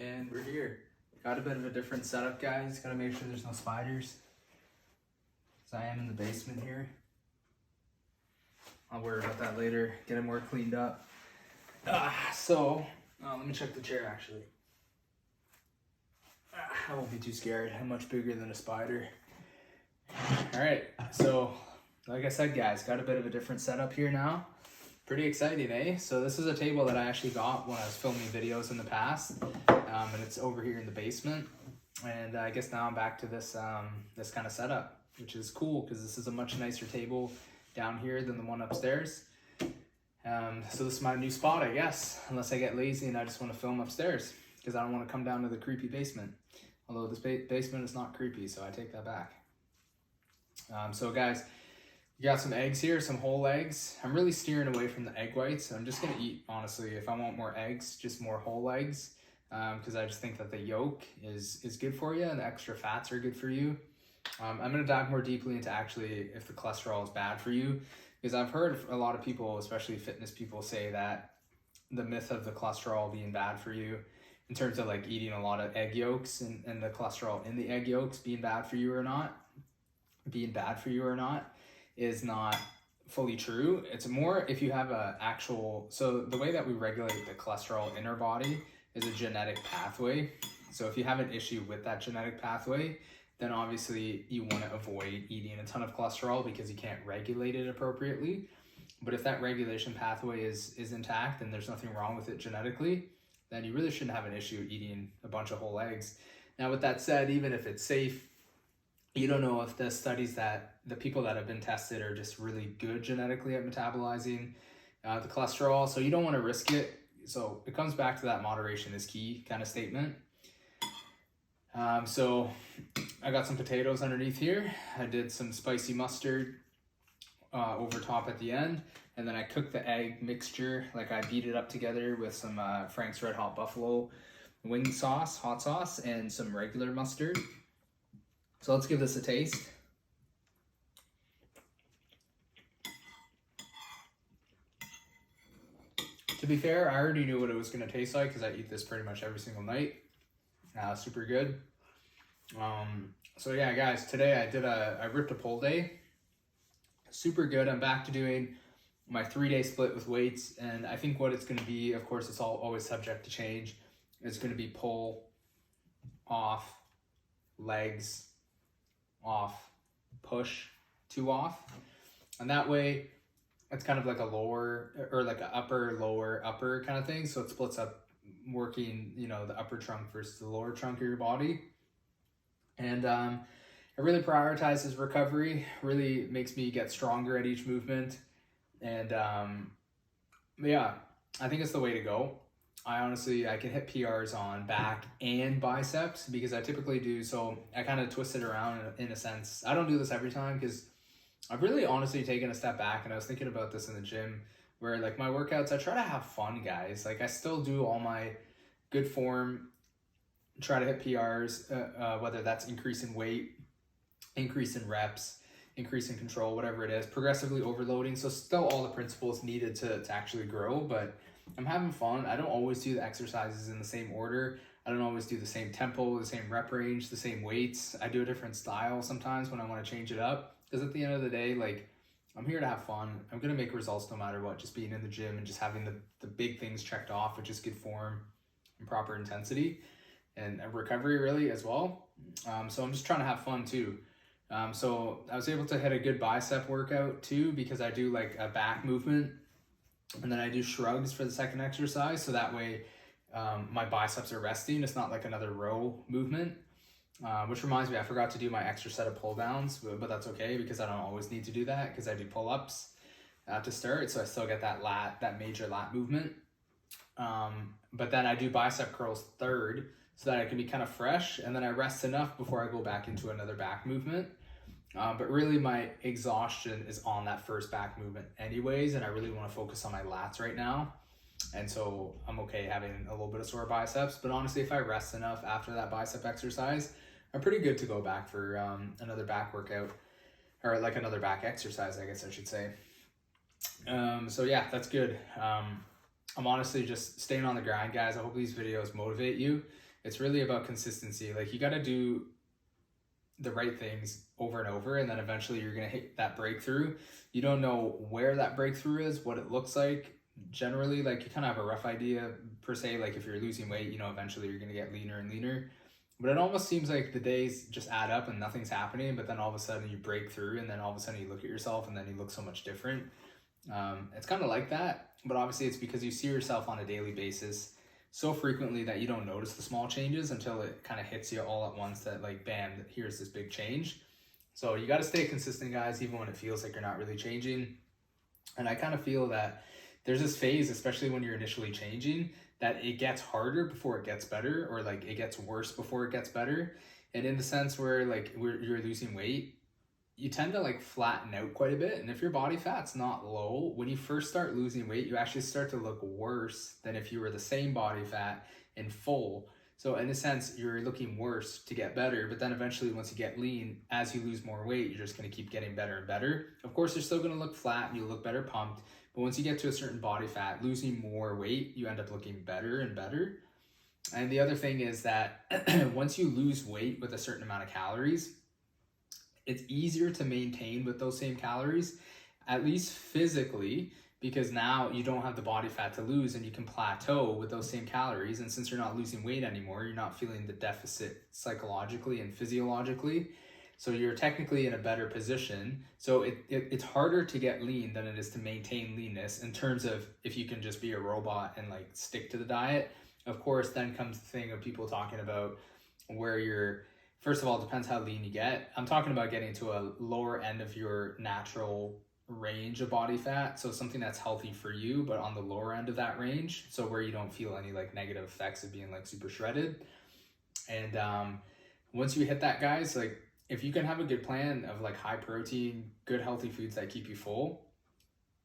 and we're here. Got a bit of a different setup, guys. Gotta make sure there's no spiders. So I am in the basement here. I'll worry about that later, get it more cleaned up. Let me check the chair actually. I won't be too scared. I'm much bigger than a spider. Alright, so like I said, guys, got a bit of a different setup here now. Pretty exciting, eh? So this is a table that I actually got when I was filming videos in the past. And it's over here in the basement. And I guess now I'm back to this this kind of setup, which is cool because this is a much nicer table down here than the one upstairs. So this is my new spot, I guess, unless I get lazy and I just want to film upstairs because I don't want to come down to the creepy basement. Although this basement is not creepy, so I take that back. So guys, you got some eggs here, some whole eggs. I'm really steering away from the egg whites. I'm just gonna eat, honestly, if I want more eggs, just more whole eggs, because I just think that the yolk is good for you and the extra fats are good for you. I'm gonna dive more deeply into actually if the cholesterol is bad for you, because I've heard a lot of people, especially fitness people, say that the myth of the cholesterol being bad for you in terms of like eating a lot of egg yolks and the cholesterol in the egg yolks being bad for you or not, is not fully true. It's more if you have a actual, so the way that we regulate the cholesterol in our body is a genetic pathway. So if you have an issue with that genetic pathway, then obviously you want to avoid eating a ton of cholesterol because you can't regulate it appropriately. But if that regulation pathway is intact and there's nothing wrong with it genetically, then you really shouldn't have an issue eating a bunch of whole eggs. Now with that said, even if it's safe, you don't know if the studies that the people that have been tested are just really good genetically at metabolizing the cholesterol. So you don't want to risk it. So it comes back to that moderation is key kind of statement. So I got some potatoes underneath here. I did some spicy mustard over top at the end. And then I cooked the egg mixture. Like I beat it up together with some Frank's Red Hot Buffalo wing sauce, hot sauce, and some regular mustard. So let's give this a taste. To be fair, I already knew what it was going to taste like because I eat this pretty much every single night. Super good. So yeah, guys, today I ripped a pull day. Super good. I'm back to doing my 3-day split with weights, and I think what it's going to be, of course, it's always subject to change. It's going to be pull, off, legs, off, push, 2 off, and that way it's kind of like a lower or like a upper lower upper kind of thing, so it splits up working, you know, the upper trunk versus the lower trunk of your body. And it really prioritizes recovery, really makes me get stronger at each movement. And yeah, I think it's the way to go. I can hit PRs on back and biceps because I typically do, so I kind of twist it around in a sense. I don't do this every time because I've really honestly taken a step back, and I was thinking about this in the gym where like my workouts, I try to have fun, guys. Like I still do all my good form, try to hit PRs, whether that's increase in weight, increase in reps, increase in control, whatever it is, progressively overloading. So still all the principles needed to actually grow, but I'm having fun. I don't always do the exercises in the same order. I don't always do the same tempo, the same rep range, the same weights. I do a different style sometimes when I want to change it up. Because at the end of the day, like, I'm here to have fun. I'm going to make results no matter what. Just being in the gym and just having the big things checked off, which is good form and proper intensity and recovery really as well. So I'm just trying to have fun too. So I was able to hit a good bicep workout too because I do like a back movement. And then I do shrugs for the second exercise. So that way my biceps are resting. It's not like another row movement, which reminds me, I forgot to do my extra set of pull downs, but that's okay because I don't always need to do that because I do pull-ups to start. So I still get that major lat movement. But then I do bicep curls third so that I can be kind of fresh. And then I rest enough before I go back into another back movement. But really my exhaustion is on that first back movement anyways, and I really want to focus on my lats right now. And so I'm okay having a little bit of sore biceps, but honestly, if I rest enough after that bicep exercise, I'm pretty good to go back for another back workout, or like another back exercise, I guess I should say. So yeah, that's good. I'm honestly just staying on the grind, guys. I hope these videos motivate you It's really about consistency. Like, you got to do the right things over and over, and then eventually you're going to hit that breakthrough. You don't know where that breakthrough is, what it looks like. Generally, like, you kind of have a rough idea per se. Like, if you're losing weight, you know, eventually you're going to get leaner and leaner. But it almost seems like the days just add up and nothing's happening, but then all of a sudden you break through, and then all of a sudden you look at yourself and then you look so much different. It's kind of like that, but obviously it's because you see yourself on a daily basis so frequently that you don't notice the small changes until it kind of hits you all at once, that like, bam, here's this big change. So you got to stay consistent, guys, even when it feels like you're not really changing. And I kind of feel that there's this phase, especially when you're initially changing, that it gets harder before it gets better, or like it gets worse before it gets better. And in the sense where like you're losing weight, you tend to like flatten out quite a bit. And if your body fat's not low, when you first start losing weight, you actually start to look worse than if you were the same body fat in full. So in a sense, you're looking worse to get better, but then eventually once you get lean, as you lose more weight, you're just going to keep getting better and better. Of course, you're still going to look flat and you look better pumped, but once you get to a certain body fat, losing more weight, you end up looking better and better. And the other thing is that once you lose weight with a certain amount of calories, it's easier to maintain with those same calories, at least physically, because now you don't have the body fat to lose and you can plateau with those same calories. And since you're not losing weight anymore, you're not feeling the deficit psychologically and physiologically. So you're technically in a better position. So it's harder to get lean than it is to maintain leanness, in terms of if you can just be a robot and like stick to the diet. Of course, then comes the thing of people talking about where you're, first of all, it depends how lean you get. I'm talking about getting to a lower end of your natural range of body fat. So something that's healthy for you, but on the lower end of that range. So where you don't feel any like negative effects of being like super shredded. And once you hit that, guys, like, if you can have a good plan of like high protein, good healthy foods that keep you full,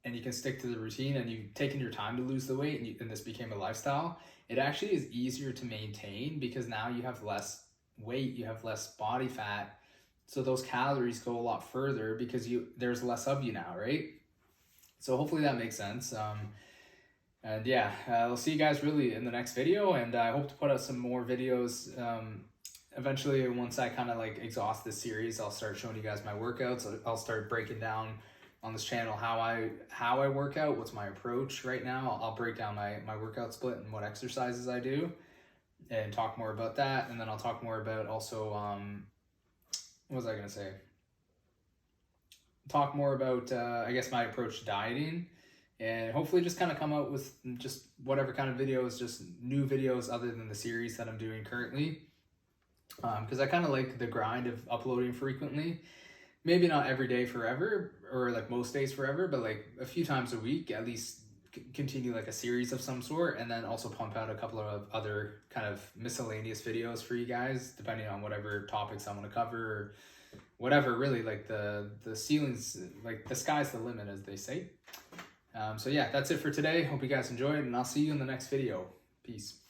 and you can stick to the routine, and you've taken your time to lose the weight, and this became a lifestyle, it actually is easier to maintain, because now you have less weight, you have less body fat, so those calories go a lot further because there's less of you now, right? So hopefully that makes sense. And yeah, I'll see you guys really in the next video, and I hope to put out some more videos. Eventually, once I kind of like exhaust this series, I'll start showing you guys my workouts. I'll start breaking down on this channel how I work out, what's my approach right now. I'll break down my workout split and what exercises I do, and talk more about that. And then I'll talk more about also, what was I going to say? Talk more about, I guess, my approach to dieting, and hopefully just kind of come out with just whatever kind of videos, just new videos other than the series that I'm doing currently. Because I kind of like the grind of uploading frequently. Maybe not every day forever, or like most days forever, but like a few times a week, at least continue like a series of some sort, and then also pump out a couple of other kind of miscellaneous videos for you guys, depending on whatever topics I want to cover, or whatever, really. Like the ceilings, like the sky's the limit, as they say. So yeah, that's it for today. Hope you guys enjoyed, and I'll see you in the next video. Peace.